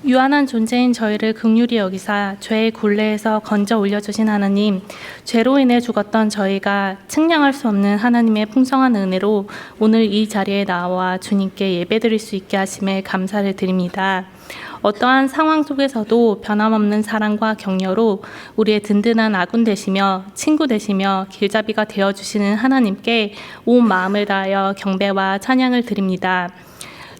유한한 존재인 저희를 긍휼히 여기사 죄의 굴레에서 건져 올려주신 하나님, 죄로 인해 죽었던 저희가 측량할 수 없는 하나님의 풍성한 은혜로 오늘 이 자리에 나와 주님께 예배드릴 수 있게 하심에 감사를 드립니다. 어떠한 상황 속에서도 변함없는 사랑과 격려로 우리의 든든한 아군 되시며 친구 되시며 길잡이가 되어주시는 하나님께 온 마음을 다하여 경배와 찬양을 드립니다.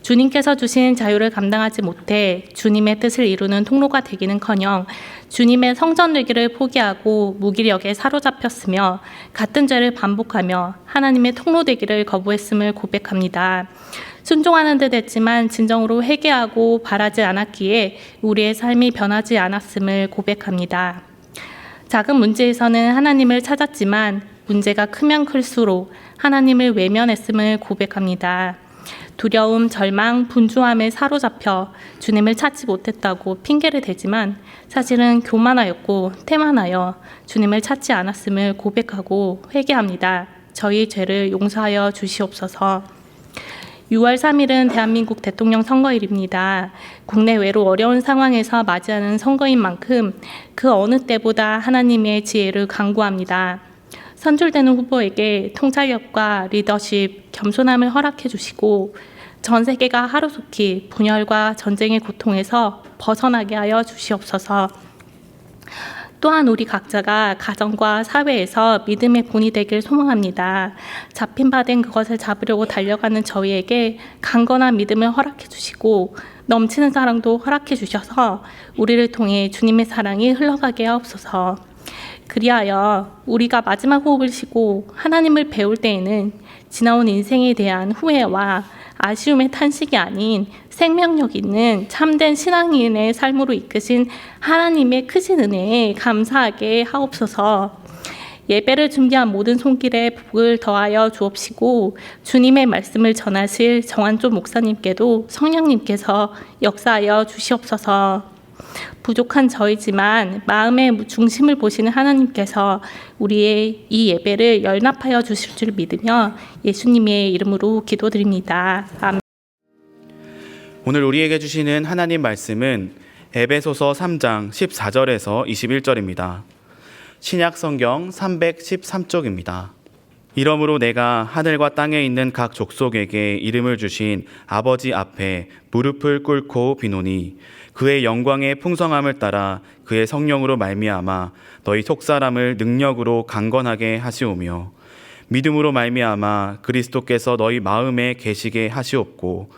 주님께서 주신 자유를 감당하지 못해 주님의 뜻을 이루는 통로가 되기는커녕 주님의 성전 되기를 포기하고 무기력에 사로잡혔으며 같은 죄를 반복하며 하나님의 통로 되기를 거부했음을 고백합니다. 순종하는 듯 했지만 진정으로 회개하고 바라지 않았기에 우리의 삶이 변하지 않았음을 고백합니다. 작은 문제에서는 하나님을 찾았지만 문제가 크면 클수록 하나님을 외면했음을 고백합니다. 두려움, 절망, 분주함에 사로잡혀 주님을 찾지 못했다고 핑계를 대지만 사실은 교만하였고 태만하여 주님을 찾지 않았음을 고백하고 회개합니다. 저희 죄를 용서하여 주시옵소서. 6월 3일은 대한민국 대통령 선거일입니다. 국내외로 어려운 상황에서 맞이하는 선거인 만큼 그 어느 때보다 하나님의 지혜를 간구합니다. 선출되는 후보에게 통찰력과 리더십, 겸손함을 허락해 주시고 전 세계가 하루속히 분열과 전쟁의 고통에서 벗어나게 하여 주시옵소서. 또한 우리 각자가 가정과 사회에서 믿음의 본이 되길 소망합니다. 잡힌 바 된 그것을 잡으려고 달려가는 저희에게 강건한 믿음을 허락해 주시고 넘치는 사랑도 허락해 주셔서 우리를 통해 주님의 사랑이 흘러가게 하옵소서. 그리하여 우리가 마지막 호흡을 쉬고 하나님을 배울 때에는 지나온 인생에 대한 후회와 아쉬움의 탄식이 아닌 생명력 있는 참된 신앙인의 삶으로 이끄신 하나님의 크신 은혜에 감사하게 하옵소서. 예배를 준비한 모든 손길에 복을 더하여 주옵시고 주님의 말씀을 전하실 정한조 목사님께도 성령님께서 역사하여 주시옵소서. 부족한 저희지만 마음의 중심을 보시는 하나님께서 우리의 이 예배를 열납하여 주실 줄 믿으며 예수님의 이름으로 기도드립니다. 아멘. 오늘 우리에게 주시는 하나님 말씀은 에베소서 3장 14절에서 21절입니다. 신약 성경 313쪽입니다. 이러므로 내가 하늘과 땅에 있는 각 족속에게 이름을 주신 아버지 앞에 무릎을 꿇고 비노니 그의 영광의 풍성함을 따라 그의 성령으로 말미암아 너희 속사람을 능력으로 강건하게 하시오며 믿음으로 말미암아 그리스도께서 너희 마음에 계시게 하시옵고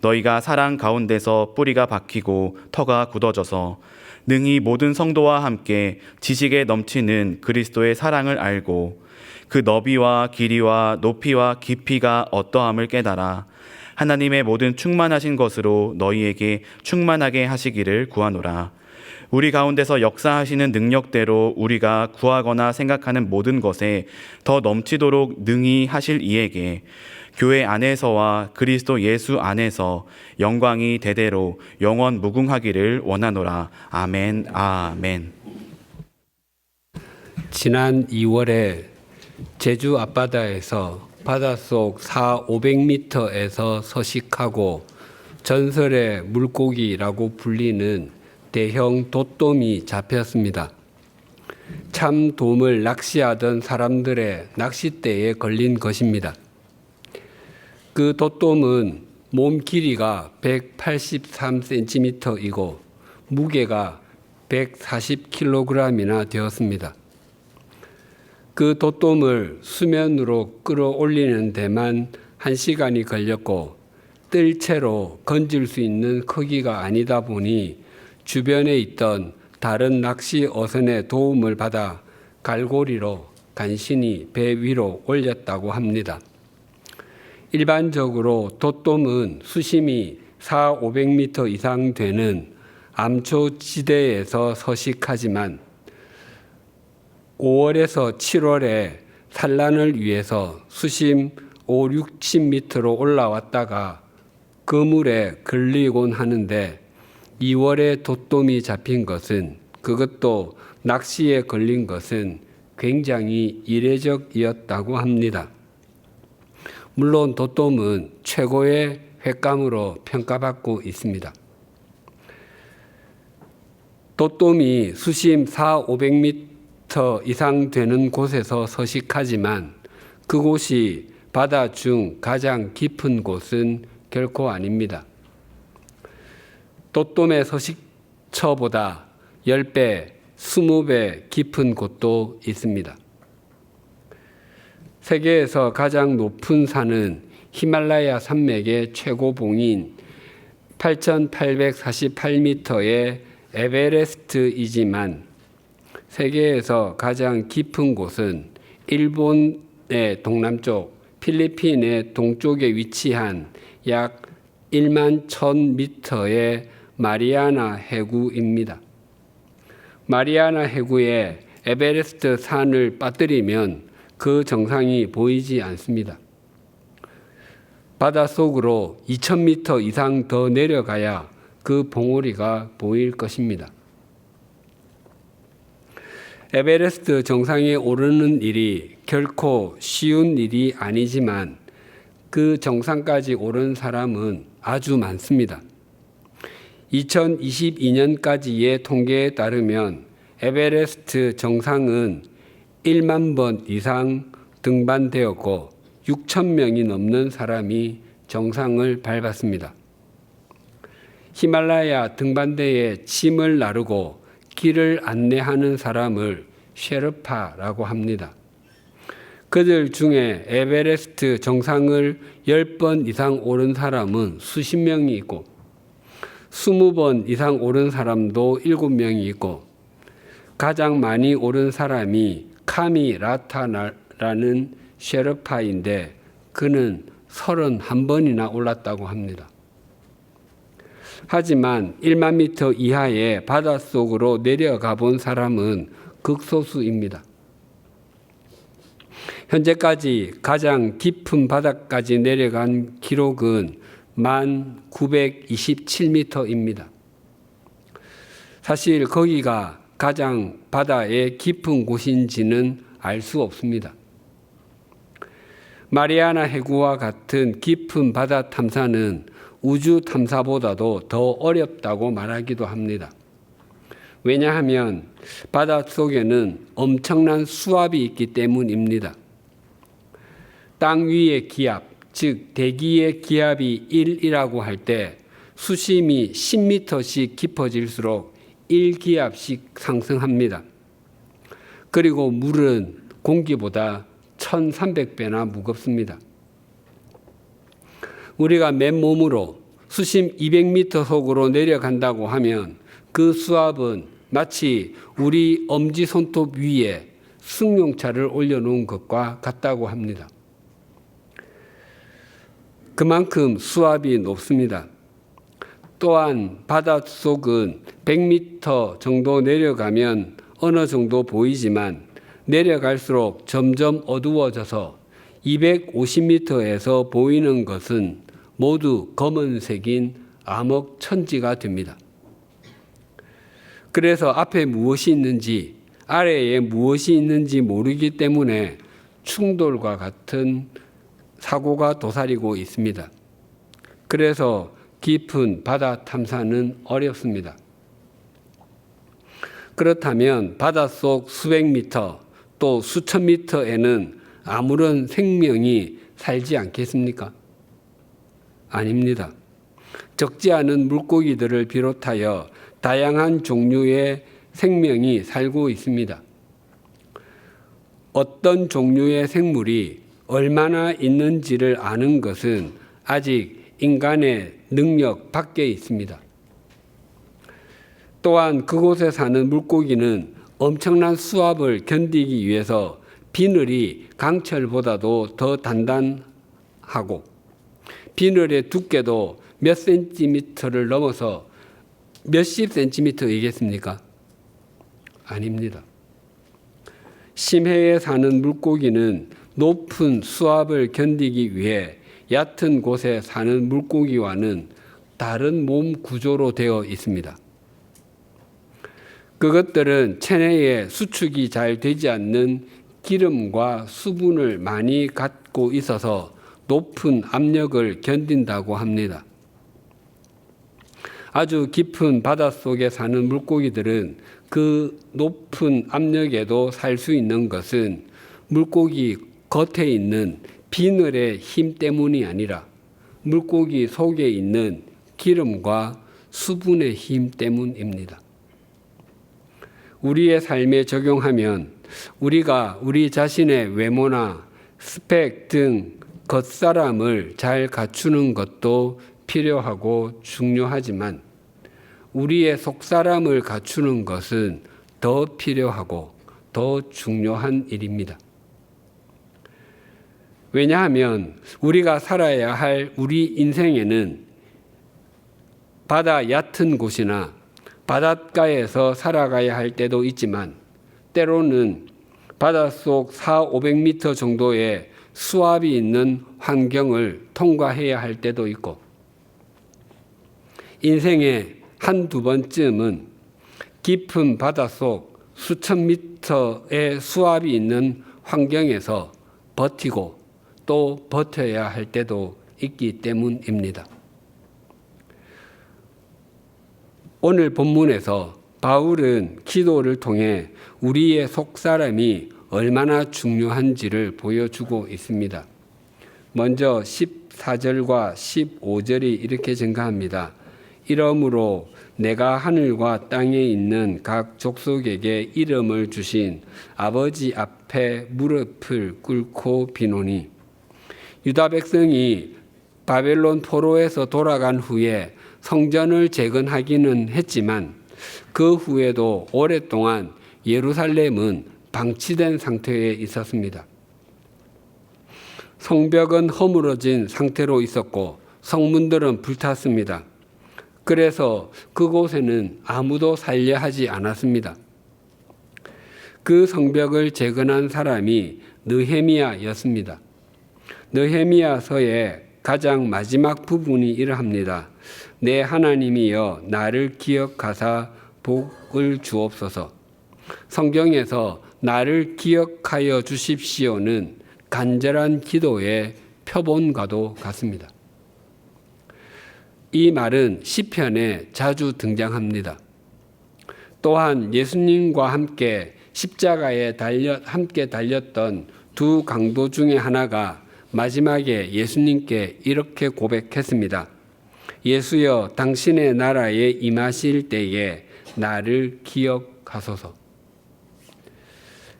너희가 사랑 가운데서 뿌리가 박히고 터가 굳어져서 능히 모든 성도와 함께 지식에 넘치는 그리스도의 사랑을 알고 그 너비와 길이와 높이와 깊이가 어떠함을 깨달아 하나님의 모든 충만하신 것으로 너희에게 충만하게 하시기를 구하노라. 우리 가운데서 역사하시는 능력대로 우리가 구하거나 생각하는 모든 것에 더 넘치도록 능히 하실 이에게 교회 안에서와 그리스도 예수 안에서 영광이 대대로 영원 무궁하기를 원하노라. 아멘. 아멘. 지난 2월에 제주 앞바다에서 바닷속 400~500m에서 서식하고 전설의 물고기라고 불리는 대형 돛돔이 잡혔습니다. 참 돔을 낚시하던 사람들의 낚싯대에 걸린 것입니다. 그 돛돔은 몸 길이가 183cm이고 무게가 140kg이나 되었습니다. 그 돛돔을 수면으로 끌어올리는 데만 1시간이 걸렸고 뜰채로 건질 수 있는 크기가 아니다 보니 주변에 있던 다른 낚시 어선의 도움을 받아 갈고리로 간신히 배 위로 올렸다고 합니다. 일반적으로 돛돔은 수심이 400~500m 이상 되는 암초지대에서 서식하지만 5월에서 7월에 산란을 위해서 수심 5~60m로 올라왔다가 그물에 걸리곤 하는데 2월에 돛돔이 잡힌 것은, 그것도 낚시에 걸린 것은 굉장히 이례적이었다고 합니다. 물론 돛돔은 최고의 횟감으로 평가받고 있습니다. 또또미 수심 400-500m 이상 되는 곳에서 서식하지만 그곳이 바다 중 가장 깊은 곳은 결코 아닙니다. 또또미 서식처보다 10배, 20배 깊은 곳도 있습니다. 세계에서 가장 높은 산은 히말라야 산맥의 최고봉인 8,848m의 에베레스트이지만 세계에서 가장 깊은 곳은 일본의 동남쪽, 필리핀의 동쪽에 위치한 약 11,000m의 마리아나 해구입니다. 마리아나 해구에 에베레스트 산을 빠뜨리면 그 정상이 보이지 않습니다. 바닷속으로 2,000m 이상 더 내려가야 그 봉우리가 보일 것입니다. 에베레스트 정상에 오르는 일이 결코 쉬운 일이 아니지만 그 정상까지 오른 사람은 아주 많습니다. 2022년까지의 통계에 따르면 에베레스트 정상은 1만 번 이상 등반되었고 6,000명이 넘는 사람이 정상을 밟았습니다. 히말라야 등반대에 짐을 나르고 길을 안내하는 사람을 셰르파라고 합니다. 그들 중에 에베레스트 정상을 10번 이상 오른 사람은 수십 명이 있고 20번 이상 오른 사람도 7명이 있고 가장 많이 오른 사람이 카미 라타라는 셰르파인데 그는 31번이나 올랐다고 합니다. 하지만 1만 미터 이하의 바닷속으로 내려가 본 사람은 극소수입니다. 현재까지 가장 깊은 바다까지 내려간 기록은 1,927m입니다. 사실 거기가 가장 바다의 깊은 곳인지는 알 수 없습니다. 마리아나 해구와 같은 깊은 바다 탐사는 우주 탐사보다도 더 어렵다고 말하기도 합니다. 왜냐하면 바닷속에는 엄청난 수압이 있기 때문입니다. 땅 위의 기압, 즉 대기의 기압이 1이라고 할 때 수심이 10m씩 깊어질수록 1기압씩 상승합니다. 그리고 물은 공기보다 1,300배나 무겁습니다. 우리가 맨몸으로 수심 200m 속으로 내려간다고 하면 그 수압은 마치 우리 엄지손톱 위에 승용차를 올려놓은 것과 같다고 합니다. 그만큼 수압이 높습니다. 또한 바닷속은 100m 정도 내려가면 어느 정도 보이지만 내려갈수록 점점 어두워져서 250m에서 보이는 것은 모두 검은색인 암흑천지가 됩니다. 그래서 앞에 무엇이 있는지 아래에 무엇이 있는지 모르기 때문에 충돌과 같은 사고가 도사리고 있습니다. 그래서 깊은 바다 탐사는 어렵습니다. 그렇다면 바닷속 수백 미터 또 수천 미터에는 아무런 생명이 살지 않겠습니까? 아닙니다. 적지 않은 물고기들을 비롯하여 다양한 종류의 생명이 살고 있습니다. 어떤 종류의 생물이 얼마나 있는지를 아는 것은 아직 인간의 능력 밖에 있습니다. 또한 그곳에 사는 물고기는 엄청난 수압을 견디기 위해서 비늘이 강철보다도 더 단단하고 비늘의 두께도 몇 센티미터를 넘어서 몇십 센티미터이겠습니까? 아닙니다. 심해에 사는 물고기는 높은 수압을 견디기 위해 얕은 곳에 사는 물고기와는 다른 몸 구조로 되어 있습니다. 그것들은 체내에 수축이 잘 되지 않는 기름과 수분을 많이 갖고 있어서 높은 압력을 견딘다고 합니다. 아주 깊은 바닷속에 사는 물고기들은 그 높은 압력에도 살 수 있는 것은 물고기 겉에 있는 비늘의 힘 때문이 아니라 물고기 속에 있는 기름과 수분의 힘 때문입니다. 우리의 삶에 적용하면 우리가 우리 자신의 외모나 스펙 등 겉사람을 잘 갖추는 것도 필요하고 중요하지만 우리의 속사람을 갖추는 것은 더 필요하고 더 중요한 일입니다. 왜냐하면 우리가 살아야 할 우리 인생에는 바다 얕은 곳이나 바닷가에서 살아가야 할 때도 있지만 때로는 바닷속 400~500m 정도의 수압이 있는 환경을 통과해야 할 때도 있고 인생의 한두 번쯤은 깊은 바닷속 수천 미터의 수압이 있는 환경에서 버티고 또 버텨야 할 때도 있기 때문입니다. 오늘 본문에서 바울은 기도를 통해 우리의 속사람이 얼마나 중요한지를 보여주고 있습니다. 먼저 14절과 15절이 이렇게 증가합니다. 이러므로 내가 하늘과 땅에 있는 각 족속에게 이름을 주신 아버지 앞에 무릎을 꿇고 비노니 유다 백성이 바벨론 포로에서 돌아간 후에 성전을 재건하기는 했지만 그 후에도 오랫동안 예루살렘은 방치된 상태에 있었습니다. 성벽은 허물어진 상태로 있었고 성문들은 불탔습니다. 그래서 그곳에는 아무도 살려 하지 않았습니다. 그 성벽을 재건한 사람이 느헤미야였습니다. 느헤미야서의 가장 마지막 부분이 이러합니다. 내 하나님이여 나를 기억하사 복을 주옵소서. 성경에서 나를 기억하여 주십시오는 간절한 기도의 표본과도 같습니다. 이 말은 시편에 자주 등장합니다. 또한 예수님과 함께 십자가에 함께 달렸던 두 강도 중에 하나가 마지막에 예수님께 이렇게 고백했습니다. 예수여 당신의 나라에 임하실 때에 나를 기억하소서.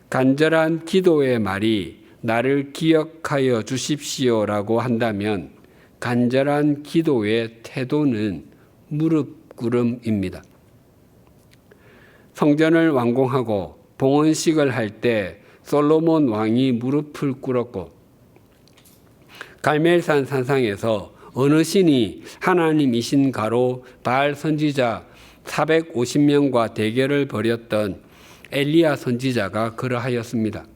간절한 기도의 말이 나를 기억하여 주십시오라고 한다면 간절한 기도의 태도는 무릎 꿇음입니다. 성전을 완공하고 봉헌식을 할 때 솔로몬 왕이 무릎을 꿇었고 갈멜산 산상에서 어느 신이 하나님이신가로 바알 선지자 450명과 대결을 벌였던 엘리야 선지자가 그러하였습니다.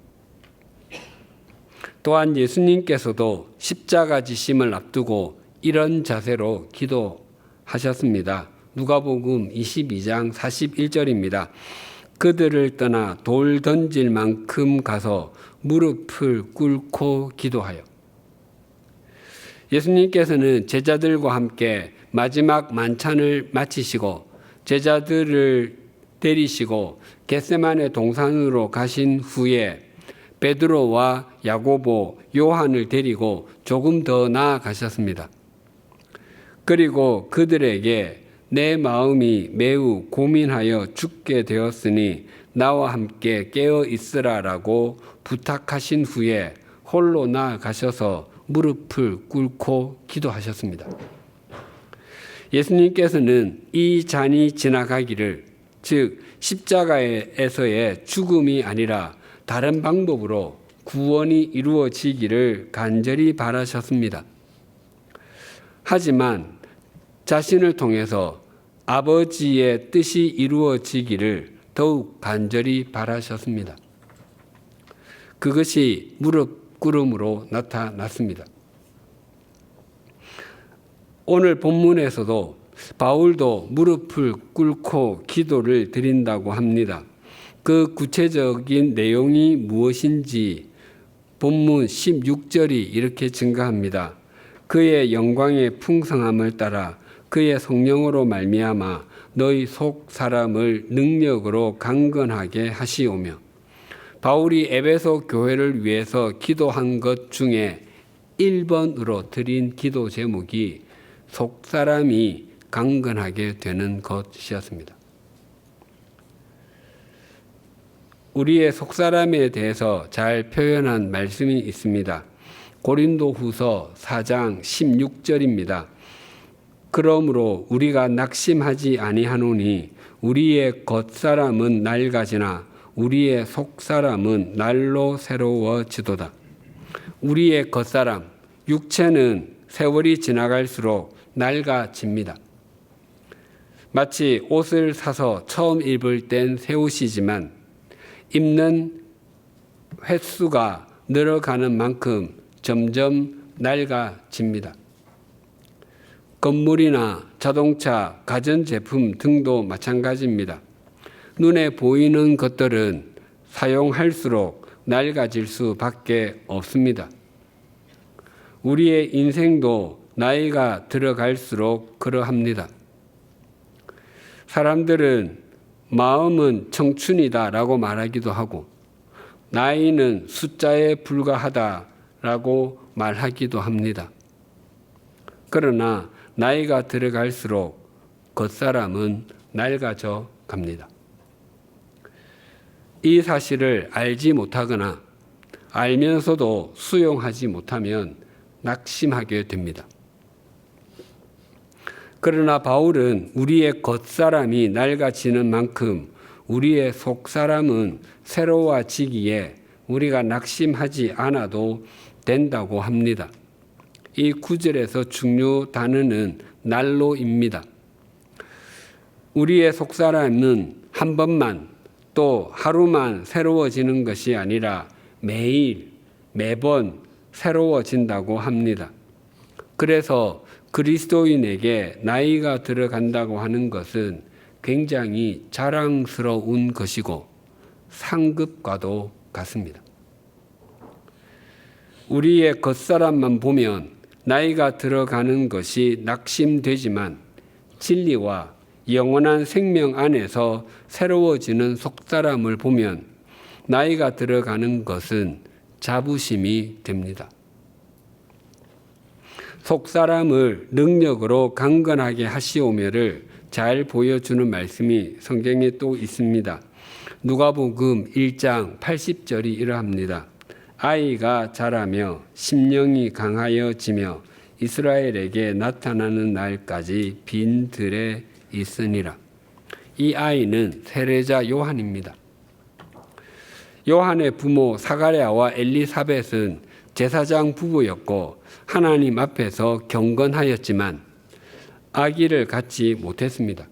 또한 예수님께서도 십자가 지심을 앞두고 이런 자세로 기도하셨습니다. 누가복음 22장 41절입니다. 그들을 떠나 돌 던질 만큼 가서 무릎을 꿇고 기도하여. 예수님께서는 제자들과 함께 마지막 만찬을 마치시고 제자들을 데리시고 겟세마네 동산으로 가신 후에 베드로와 야고보, 요한을 데리고 조금 더 나아가셨습니다. 그리고 그들에게 내 마음이 매우 고민하여 죽게 되었으니 나와 함께 깨어 있으라라고 부탁하신 후에 홀로 나아가셔서 무릎을 꿇고 기도하셨습니다. 예수님께서는 이 잔이 지나가기를, 즉 십자가에서의 죽음이 아니라 다른 방법으로 구원이 이루어지기를 간절히 바라셨습니다. 하지만 자신을 통해서 아버지의 뜻이 이루어지기를 더욱 간절히 바라셨습니다. 그것이 무릎 꿇음으로 나타났습니다. 오늘 본문에서도 바울도 무릎을 꿇고 기도를 드린다고 합니다. 그 구체적인 내용이 무엇인지 본문 16절이 이렇게 증가합니다. 그의 영광의 풍성함을 따라 그의 성령으로 말미암아 너희 속 사람을 능력으로 강건하게 하시오며 바울이 에베소 교회를 위해서 기도한 것 중에 1번으로 드린 기도 제목이 속 사람이 강건하게 되는 것이었습니다. 우리의 속 사람에 대해서 잘 표현한 말씀이 있습니다. 고린도후서 4장 16절입니다. 그러므로 우리가 낙심하지 아니하노니 우리의 겉사람은 낡아지나 우리의 속사람은 날로 새로워지도다. 우리의 겉사람, 육체는 세월이 지나갈수록 낡아집니다. 마치 옷을 사서 처음 입을 땐 새 옷이지만 입는 횟수가 늘어가는 만큼 점점 낡아집니다. 건물이나 자동차, 가전제품 등도 마찬가지입니다. 눈에 보이는 것들은 사용할수록 낡아질 수밖에 없습니다. 우리의 인생도 나이가 들어갈수록 그러합니다. 사람들은 마음은 청춘이다라고 말하기도 하고 나이는 숫자에 불과하다라고 말하기도 합니다. 그러나 나이가 들어갈수록 겉사람은 낡아져 갑니다. 이 사실을 알지 못하거나 알면서도 수용하지 못하면 낙심하게 됩니다. 그러나 바울은 우리의 겉사람이 낡아지는 만큼 우리의 속사람은 새로워지기에 우리가 낙심하지 않아도 된다고 합니다. 이 구절에서 중요 단어는 날로입니다. 우리의 속사람은 한 번만 또 하루만 새로워지는 것이 아니라 매일, 매번 새로워진다고 합니다. 그래서 그리스도인에게 나이가 들어간다고 하는 것은 굉장히 자랑스러운 것이고 상급과도 같습니다. 우리의 겉사람만 보면 나이가 들어가는 것이 낙심되지만 진리와 영원한 생명 안에서 새로워지는 속사람을 보면 나이가 들어가는 것은 자부심이 됩니다. 속사람을 능력으로 강건하게 하시오며를 잘 보여주는 말씀이 성경에 또 있습니다. 누가복음 1장 80절이 이러합니다. 아이가 자라며 심령이 강하여지며 이스라엘에게 나타나는 날까지 빈 들에 있으니라. 이 아이는 세례자 요한입니다. 요한의 부모 사가랴와 엘리사벳은 제사장 부부였고 하나님 앞에서 경건하였지만 아기를 갖지 못했습니다.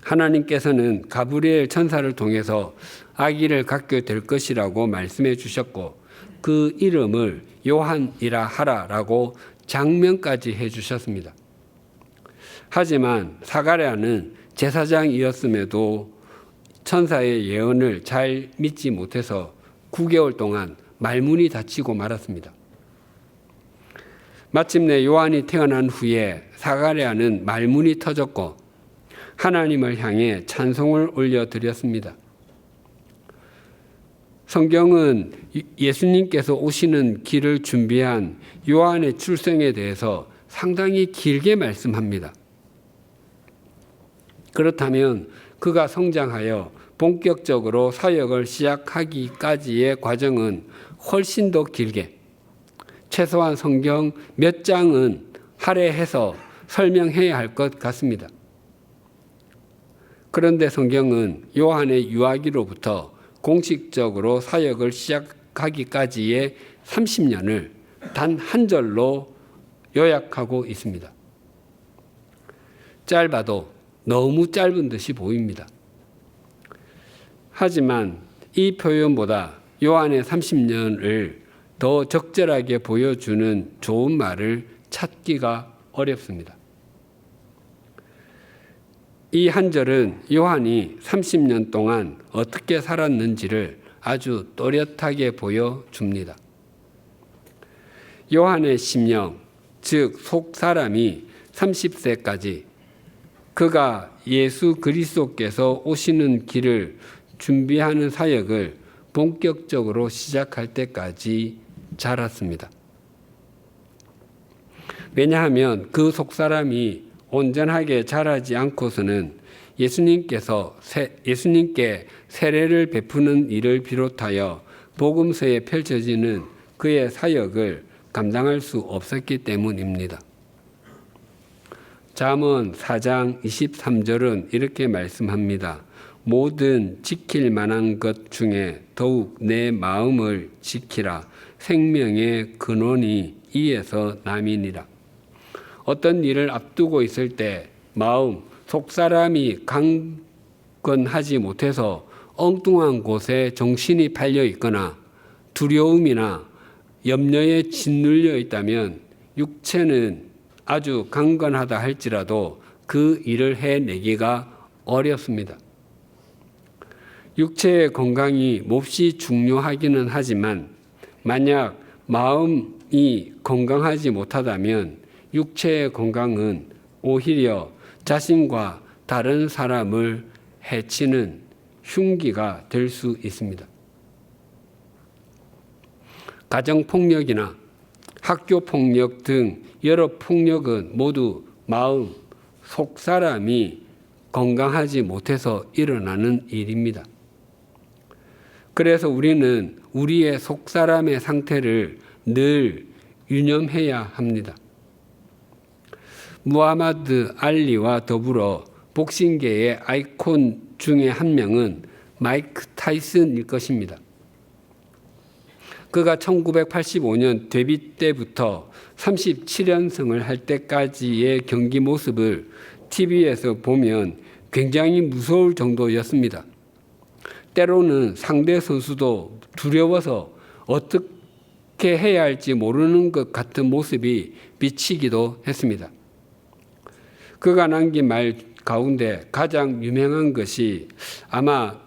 하나님께서는 가브리엘 천사를 통해서 아기를 갖게 될 것이라고 말씀해 주셨고 그 이름을 요한이라 하라라고 장명까지 해 주셨습니다. 하지만 사가랴는 제사장이었음에도 천사의 예언을 잘 믿지 못해서 9개월 동안 말문이 닫히고 말았습니다. 마침내 요한이 태어난 후에 사가랴는 말문이 터졌고 하나님을 향해 찬송을 올려드렸습니다. 성경은 예수님께서 오시는 길을 준비한 요한의 출생에 대해서 상당히 길게 말씀합니다. 그렇다면 그가 성장하여 본격적으로 사역을 시작하기까지의 과정은 훨씬 더 길게 최소한 성경 몇 장은 할애해서 설명해야 할 것 같습니다. 그런데 성경은 요한의 유아기로부터 공식적으로 사역을 시작하기까지의 30년을 단 한 절로 요약하고 있습니다. 짧아도 너무 짧은 듯이 보입니다. 하지만 이 표현보다 요한의 30년을 더 적절하게 보여주는 좋은 말을 찾기가 어렵습니다. 이 한 절은 요한이 30년 동안 어떻게 살았는지를 아주 또렷하게 보여줍니다. 요한의 심령, 즉 속 사람이 30세까지 그가 예수 그리스도께서 오시는 길을 준비하는 사역을 본격적으로 시작할 때까지 자랐습니다. 왜냐하면 그 속사람이 온전하게 자라지 않고서는 예수님께 세례를 베푸는 일을 비롯하여 복음서에 펼쳐지는 그의 사역을 감당할 수 없었기 때문입니다. 잠언 4장 23절은 이렇게 말씀합니다. 모든 지킬 만한 것 중에 더욱 내 마음을 지키라. 생명의 근원이 이에서 남이니라. 어떤 일을 앞두고 있을 때 마음, 속사람이 강건하지 못해서 엉뚱한 곳에 정신이 팔려 있거나 두려움이나 염려에 짓눌려 있다면 육체는 아주 강건하다 할지라도 그 일을 해내기가 어렵습니다. 육체의 건강이 몹시 중요하기는 하지만 만약 마음이 건강하지 못하다면 육체의 건강은 오히려 자신과 다른 사람을 해치는 흉기가 될 수 있습니다. 가정폭력이나 학교폭력 등 여러 폭력은 모두 마음, 속사람이 건강하지 못해서 일어나는 일입니다. 그래서 우리는 우리의 속사람의 상태를 늘 유념해야 합니다. 무하마드 알리와 더불어 복싱계의 아이콘 중에 한 명은 마이크 타이슨일 것입니다. 그가 1985년 데뷔 때부터 37연승을 할 때까지의 경기 모습을 TV에서 보면 굉장히 무서울 정도였습니다. 때로는 상대 선수도 두려워서 어떻게 해야 할지 모르는 것 같은 모습이 비치기도 했습니다. 그가 남긴 말 가운데 가장 유명한 것이 아마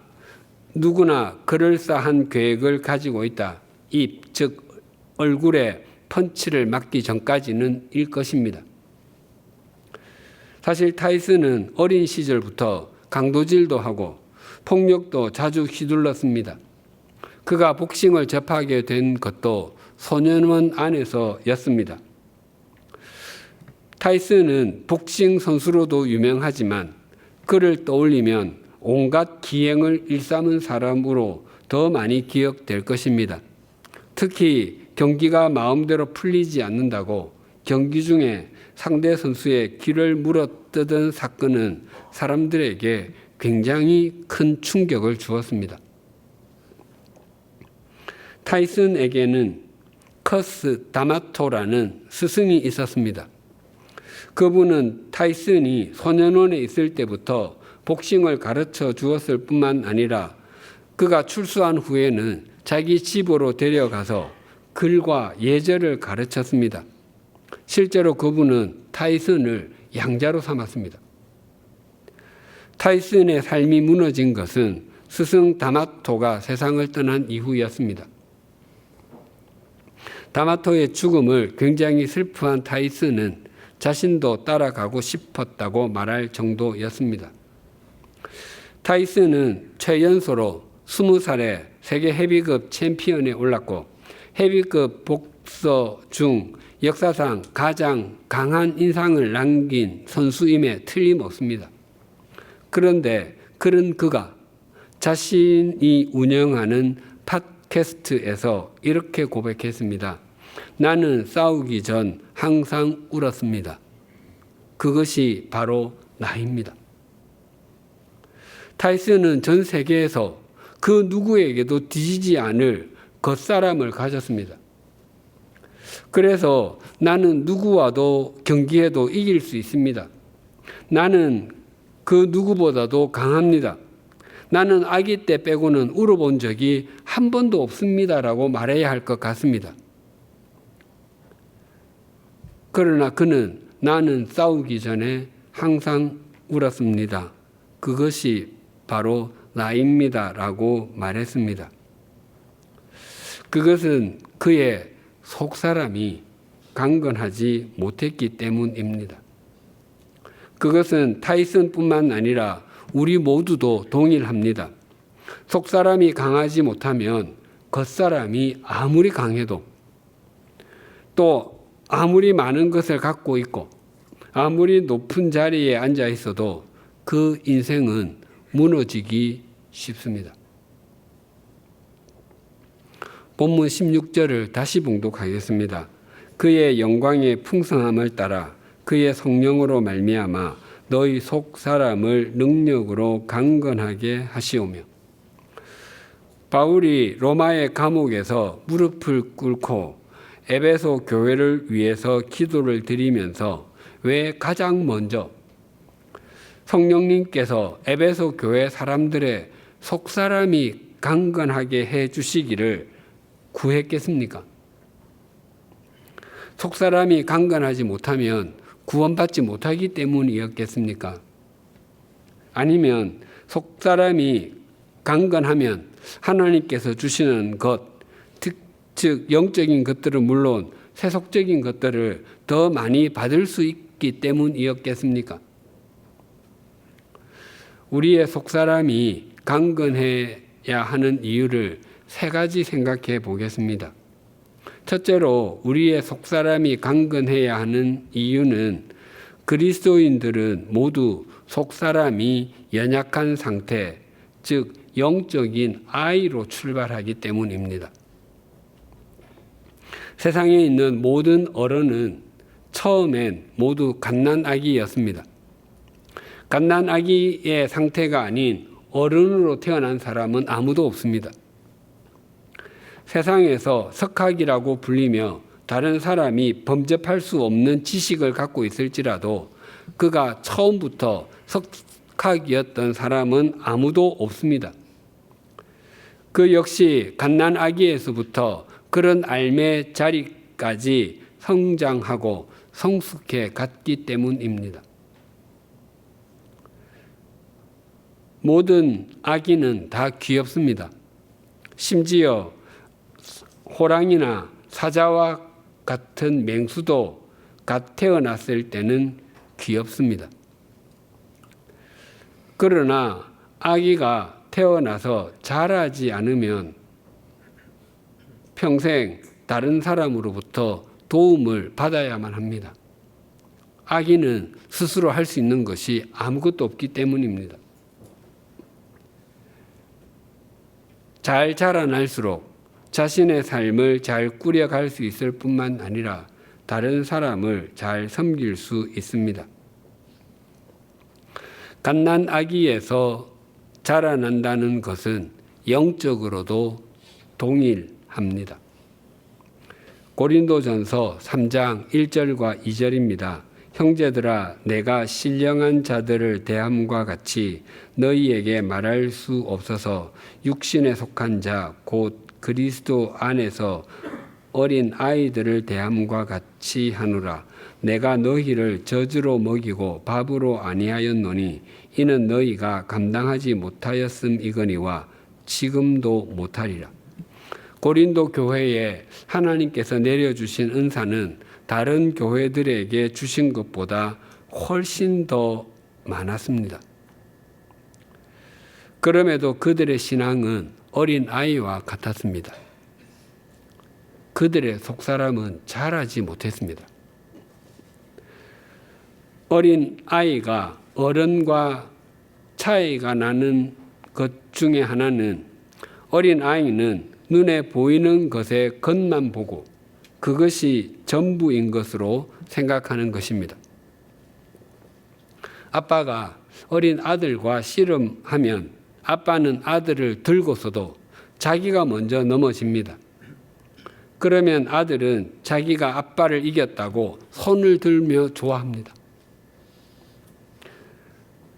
누구나 그럴싸한 계획을 가지고 있다. 입, 즉 얼굴에 펀치를 맞기 전까지는 일 것입니다. 사실 타이슨은 어린 시절부터 강도질도 하고 폭력도 자주 휘둘렀습니다. 그가 복싱을 접하게 된 것도 소년원 안에서였습니다. 타이슨은 복싱 선수로도 유명하지만 그를 떠올리면 온갖 기행을 일삼은 사람으로 더 많이 기억될 것입니다. 특히 경기가 마음대로 풀리지 않는다고 경기 중에 상대 선수의 귀를 물어뜯은 사건은 사람들에게 굉장히 큰 충격을 주었습니다. 타이슨에게는 커스 다마토라는 스승이 있었습니다. 그분은 타이슨이 소년원에 있을 때부터 복싱을 가르쳐 주었을 뿐만 아니라 그가 출소한 후에는 자기 집으로 데려가서 글과 예절을 가르쳤습니다. 실제로 그분은 타이슨을 양자로 삼았습니다. 타이슨의 삶이 무너진 것은 스승 다마토가 세상을 떠난 이후였습니다. 다마토의 죽음을 굉장히 슬퍼한 타이슨은 자신도 따라가고 싶었다고 말할 정도였습니다. 타이슨은 최연소로 20살에 세계 헤비급 챔피언에 올랐고 헤비급 복서 중 역사상 가장 강한 인상을 남긴 선수임에 틀림없습니다. 그런데 그가 자신이 운영하는 팟캐스트에서 이렇게 고백했습니다. 나는 싸우기 전 항상 울었습니다. 그것이 바로 나입니다. 타이슨은 전 세계에서 그 누구에게도 뒤지지 않을 겉사람을 가졌습니다. 그래서 나는 누구와도 경기해도 이길 수 있습니다. 나는 그 누구보다도 강합니다. 나는 아기 때 빼고는 울어본 적이 한 번도 없습니다라고 말해야 할 것 같습니다. 그러나 그는 나는 싸우기 전에 항상 울었습니다. 그것이 바로 나입니다라고 말했습니다. 그것은 그의 속사람이 강건하지 못했기 때문입니다. 그것은 타이슨뿐만 아니라 우리 모두도 동일합니다. 속사람이 강하지 못하면 겉사람이 아무리 강해도 또 아무리 많은 것을 갖고 있고 아무리 높은 자리에 앉아 있어도 그 인생은 무너지기 쉽습니다. 본문 16절을 다시 봉독하겠습니다. 그의 영광의 풍성함을 따라 그의 성령으로 말미암아 너희 속 사람을 능력으로 강건하게 하시오며. 바울이 로마의 감옥에서 무릎을 꿇고 에베소 교회를 위해서 기도를 드리면서 왜 가장 먼저 성령님께서 에베소 교회 사람들의 속사람이 강건하게 해 주시기를 구했겠습니까? 속사람이 강건하지 못하면 구원받지 못하기 때문이었겠습니까? 아니면 속사람이 강건하면 하나님께서 주시는 것, 즉 영적인 것들은 물론 세속적인 것들을 더 많이 받을 수 있기 때문이었겠습니까? 우리의 속사람이 강건해야 하는 이유를 세 가지 생각해 보겠습니다. 첫째로 우리의 속사람이 강건해야 하는 이유는 그리스도인들은 모두 속사람이 연약한 상태, 즉 영적인 아이로 출발하기 때문입니다. 세상에 있는 모든 어른은 처음엔 모두 갓난아기였습니다. 갓난아기의 상태가 아닌 어른으로 태어난 사람은 아무도 없습니다. 세상에서 석학이라고 불리며 다른 사람이 범접할 수 없는 지식을 갖고 있을지라도 그가 처음부터 석학이었던 사람은 아무도 없습니다. 그 역시 갓난아기에서부터 그런 알매 자리까지 성장하고 성숙해 갔기 때문입니다. 모든 아기는 다 귀엽습니다. 심지어 호랑이나 사자와 같은 맹수도 갓 태어났을 때는 귀엽습니다. 그러나 아기가 태어나서 자라지 않으면 평생 다른 사람으로부터 도움을 받아야만 합니다. 아기는 스스로 할 수 있는 것이 아무것도 없기 때문입니다. 잘 자라날수록 자신의 삶을 잘 꾸려갈 수 있을 뿐만 아니라 다른 사람을 잘 섬길 수 있습니다. 갓난아기에서 자라난다는 것은 영적으로도 동일합니다. 고린도전서 3장 1절과 2절입니다. 형제들아, 내가 신령한 자들을 대함과 같이 너희에게 말할 수 없어서 육신에 속한 자 곧 그리스도 안에서 어린 아이들을 대함과 같이 하노라. 내가 너희를 젖으로 먹이고 밥으로 아니하였노니 이는 너희가 감당하지 못하였음이거니와 지금도 못하리라. 고린도 교회에 하나님께서 내려주신 은사는 다른 교회들에게 주신 것보다 훨씬 더 많았습니다. 그럼에도 그들의 신앙은 어린 아이와 같았습니다. 그들의 속사람은 자라지 못했습니다. 어린 아이가 어른과 차이가 나는 것 중에 하나는 어린 아이는 눈에 보이는 것의 겉만 보고 그것이 전부인 것으로 생각하는 것입니다. 아빠가 어린 아들과 씨름하면 아빠는 아들을 들고서도 자기가 먼저 넘어집니다. 그러면 아들은 자기가 아빠를 이겼다고 손을 들며 좋아합니다.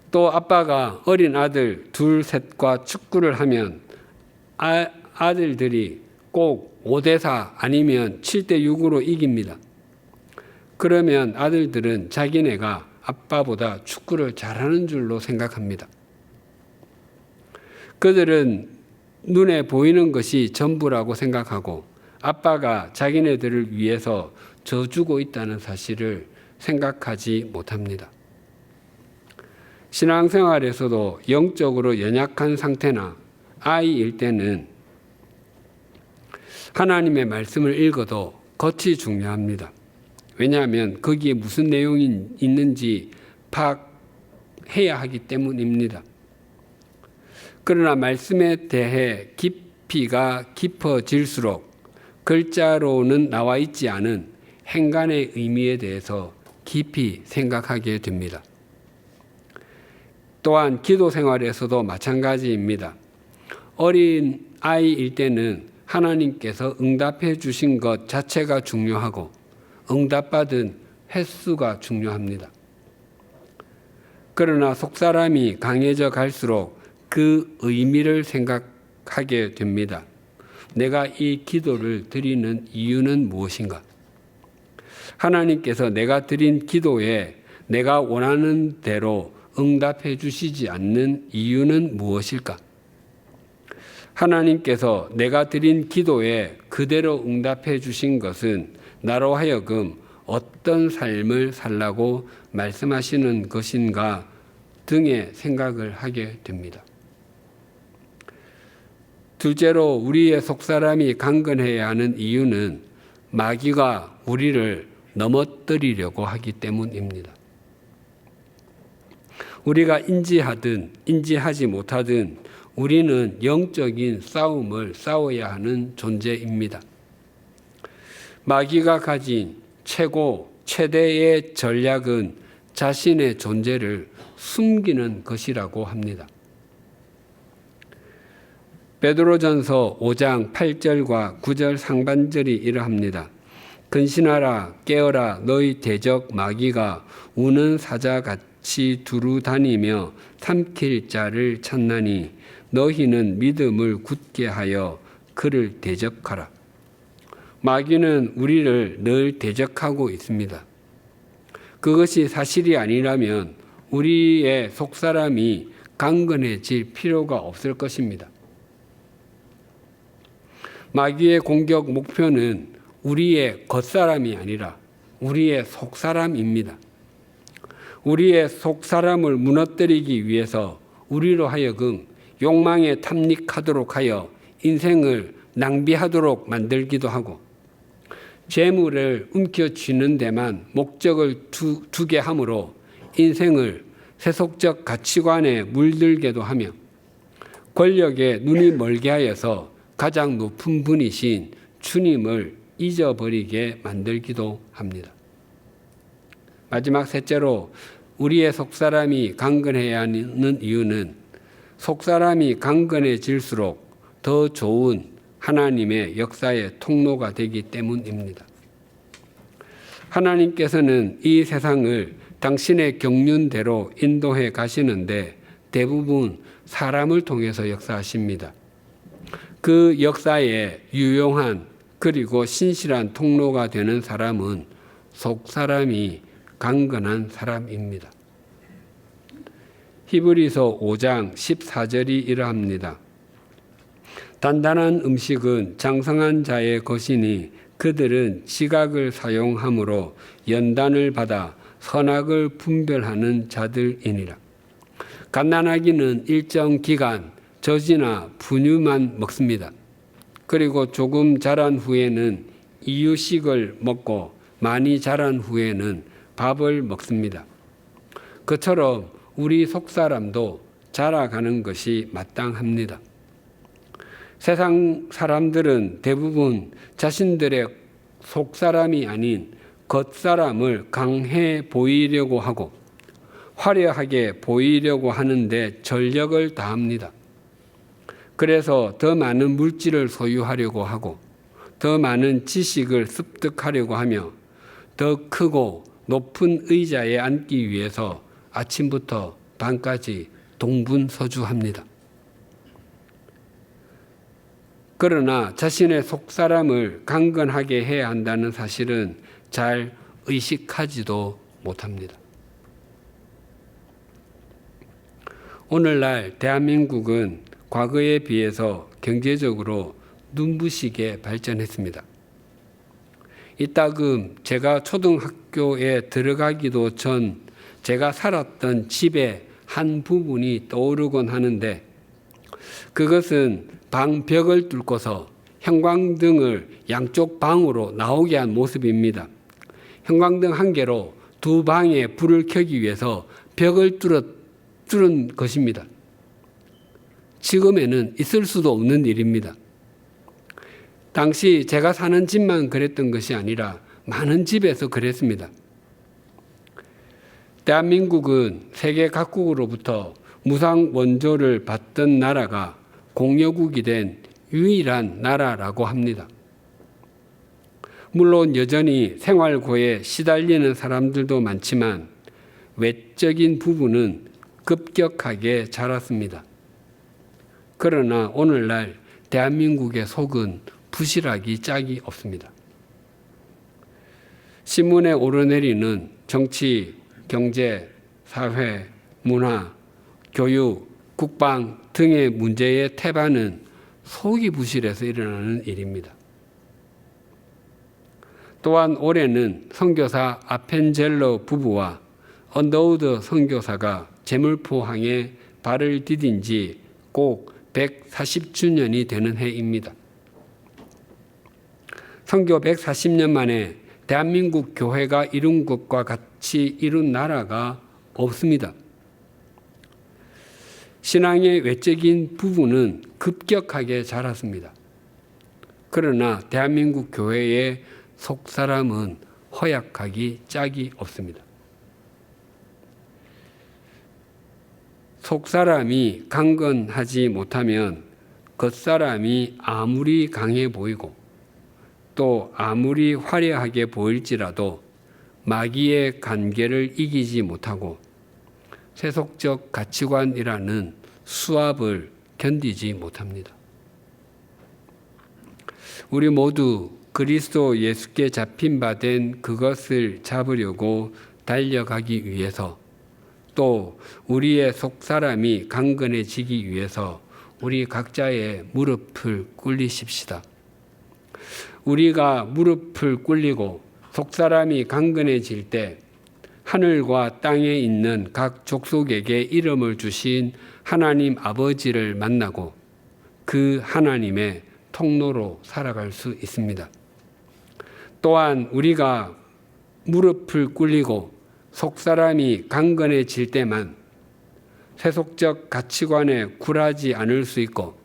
또 아빠가 어린 아들 둘, 셋과 축구를 하면 아들들이 꼭 5대4 아니면 7대6으로 이깁니다. 그러면 아들들은 자기네가 아빠보다 축구를 잘하는 줄로 생각합니다. 그들은 눈에 보이는 것이 전부라고 생각하고 아빠가 자기네들을 위해서 져주고 있다는 사실을 생각하지 못합니다. 신앙생활에서도 영적으로 연약한 상태나 아이일 때는 하나님의 말씀을 읽어도 겉이 중요합니다. 왜냐하면 거기에 무슨 내용이 있는지 파악해야 하기 때문입니다. 그러나 말씀에 대해 깊이가 깊어질수록 글자로는 나와 있지 않은 행간의 의미에 대해서 깊이 생각하게 됩니다. 또한 기도 생활에서도 마찬가지입니다. 어린 아이일 때는 하나님께서 응답해 주신 것 자체가 중요하고 응답받은 횟수가 중요합니다. 그러나 속사람이 강해져 갈수록 그 의미를 생각하게 됩니다. 내가 이 기도를 드리는 이유는 무엇인가? 하나님께서 내가 드린 기도에 내가 원하는 대로 응답해 주시지 않는 이유는 무엇일까? 하나님께서 내가 드린 기도에 그대로 응답해 주신 것은 나로 하여금 어떤 삶을 살라고 말씀하시는 것인가 등의 생각을 하게 됩니다. 둘째로 우리의 속사람이 강건해야 하는 이유는 마귀가 우리를 넘어뜨리려고 하기 때문입니다. 우리가 인지하든 인지하지 못하든 우리는 영적인 싸움을 싸워야 하는 존재입니다. 마귀가 가진 최대의 전략은 자신의 존재를 숨기는 것이라고 합니다. 베드로전서 5장 8절과 9절 상반절이 이러합니다. 근신하라 깨어라 너희 대적 마귀가 우는 사자같이 두루 다니며 삼킬 자를 찾나니 너희는 믿음을 굳게 하여 그를 대적하라. 마귀는 우리를 늘 대적하고 있습니다. 그것이 사실이 아니라면 우리의 속사람이 강건해질 필요가 없을 것입니다. 마귀의 공격 목표는 우리의 겉사람이 아니라 우리의 속사람입니다. 우리의 속사람을 무너뜨리기 위해서 우리로 하여금 욕망에 탐닉하도록 하여 인생을 낭비하도록 만들기도 하고 재물을 움켜쥐는 데만 목적을 두게 함으로 인생을 세속적 가치관에 물들게도 하며 권력에 눈이 멀게 하여서 가장 높은 분이신 주님을 잊어버리게 만들기도 합니다. 마지막 셋째로 우리의 속사람이 강건해야 하는 이유는 속사람이 강건해질수록 더 좋은 하나님의 역사의 통로가 되기 때문입니다. 하나님께서는 이 세상을 당신의 경륜대로 인도해 가시는데 대부분 사람을 통해서 역사하십니다. 그 역사에 유용한 그리고 신실한 통로가 되는 사람은 속사람이 강건한 사람입니다. 히브리서 5장 14절이 이러합니다. 단단한 음식은 장성한 자의 것이니 그들은 지각을 사용함으로 연단을 받아 선악을 분별하는 자들이니라. 갓난아기는 일정 기간 젖이나 분유만 먹습니다. 그리고 조금 자란 후에는 이유식을 먹고 많이 자란 후에는 밥을 먹습니다. 그처럼 우리 속사람도 자라가는 것이 마땅합니다. 세상 사람들은 대부분 자신들의 속사람이 아닌 겉사람을 강해 보이려고 하고 화려하게 보이려고 하는데 전력을 다합니다. 그래서 더 많은 물질을 소유하려고 하고 더 많은 지식을 습득하려고 하며 더 크고 높은 의자에 앉기 위해서 아침부터 밤까지 동분서주합니다. 그러나 자신의 속사람을 강건하게 해야 한다는 사실은 잘 의식하지도 못합니다. 오늘날 대한민국은 과거에 비해서 경제적으로 눈부시게 발전했습니다. 이따금 제가 초등학교에 들어가기도 전 제가 살았던 집의 한 부분이 떠오르곤 하는데 그것은 방 벽을 뚫고서 형광등을 양쪽 방으로 나오게 한 모습입니다. 형광등 한 개로 두 방에 불을 켜기 위해서 벽을 뚫은 것입니다. 지금에는 있을 수도 없는 일입니다. 당시 제가 사는 집만 그랬던 것이 아니라 많은 집에서 그랬습니다. 대한민국은 세계 각국으로부터 무상 원조를 받던 나라가 공여국이 된 유일한 나라라고 합니다. 물론 여전히 생활고에 시달리는 사람들도 많지만 외적인 부분은 급격하게 자랐습니다. 그러나 오늘날 대한민국의 속은 부실하기 짝이 없습니다. 신문에 오르내리는 정치, 경제, 사회, 문화, 교육, 국방 등의 문제의 태반은 속이 부실해서 일어나는 일입니다. 또한 올해는 선교사 아펜젤로 부부와 언더우드 선교사가 제물포항에 발을 디딘 지 꼭 140주년이 되는 해입니다. 선교 140년 만에 대한민국 교회가 이룬 것과 같이 이룬 나라가 없습니다. 신앙의 외적인 부분은 급격하게 자랐습니다. 그러나 대한민국 교회의 속사람은 허약하기 짝이 없습니다. 속사람이 강건하지 못하면 겉사람이 아무리 강해 보이고 또 아무리 화려하게 보일지라도 마귀의 관계를 이기지 못하고 세속적 가치관이라는 수압을 견디지 못합니다. 우리 모두 그리스도 예수께 잡힌 바 된 그것을 잡으려고 달려가기 위해서 또 우리의 속사람이 강건해지기 위해서 우리 각자의 무릎을 꿇리십시다. 우리가 무릎을 꿇리고 속사람이 강건해질 때 하늘과 땅에 있는 각 족속에게 이름을 주신 하나님 아버지를 만나고 그 하나님의 통로로 살아갈 수 있습니다. 또한 우리가 무릎을 꿇리고 속사람이 강건해질 때만 세속적 가치관에 굴하지 않을 수 있고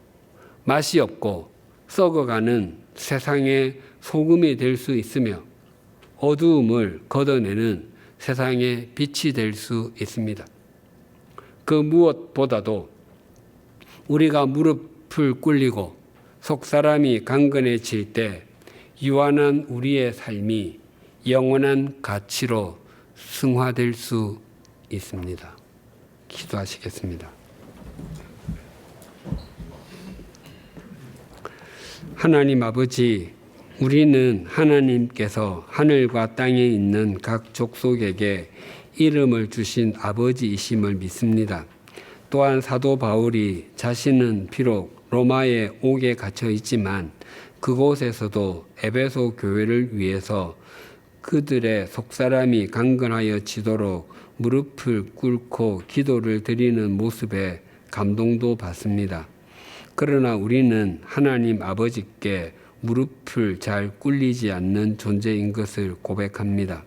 맛이 없고 썩어가는 세상의 소금이 될 수 있으며 어두움을 걷어내는 세상의 빛이 될 수 있습니다. 그 무엇보다도 우리가 무릎을 꿇리고 속사람이 강건해질 때 유한한 우리의 삶이 영원한 가치로 승화될 수 있습니다. 기도하시겠습니다. 하나님 아버지, 우리는 하나님께서 하늘과 땅에 있는 각 족속에게 이름을 주신 아버지이심을 믿습니다. 또한 사도 바울이 자신은 비록 로마의 옥에 갇혀 있지만 그곳에서도 에베소 교회를 위해서 그들의 속사람이 강건하여 지도록 무릎을 꿇고 기도를 드리는 모습에 감동도 받습니다. 그러나 우리는 하나님 아버지께 무릎을 잘 꿇리지 않는 존재인 것을 고백합니다.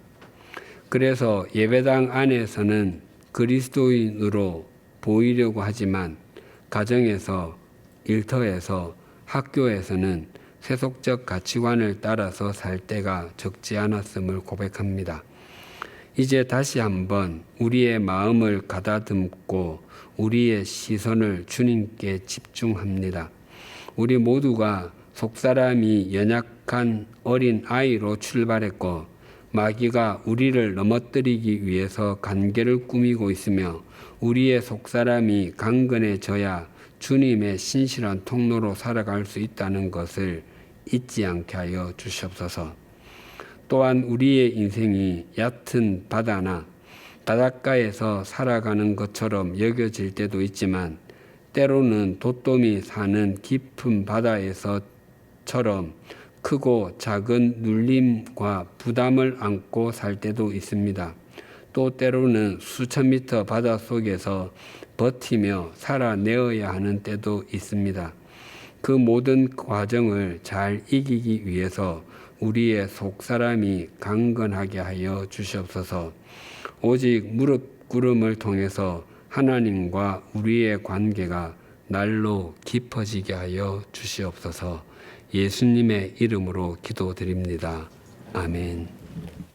그래서 예배당 안에서는 그리스도인으로 보이려고 하지만 가정에서, 일터에서, 학교에서는 세속적 가치관을 따라서 살 때가 적지 않았음을 고백합니다. 이제 다시 한번 우리의 마음을 가다듬고 우리의 시선을 주님께 집중합니다. 우리 모두가 속사람이 연약한 어린 아이로 출발했고 마귀가 우리를 넘어뜨리기 위해서 관계를 꾸미고 있으며 우리의 속사람이 강건해져야 주님의 신실한 통로로 살아갈 수 있다는 것을 잊지 않게 하여 주시옵소서. 또한 우리의 인생이 얕은 바다나 바닷가에서 살아가는 것처럼 여겨질 때도 있지만 때로는 도톰이 사는 깊은 바다에서처럼 크고 작은 눌림과 부담을 안고 살 때도 있습니다. 또 때로는 수천 미터 바닷속에서 버티며 살아내어야 하는 때도 있습니다. 그 모든 과정을 잘 이기기 위해서 우리의 속사람이 강건하게 하여 주시옵소서. 오직 무릎 꿇음을 통해서 하나님과 우리의 관계가 날로 깊어지게 하여 주시옵소서. 예수님의 이름으로 기도드립니다. 아멘.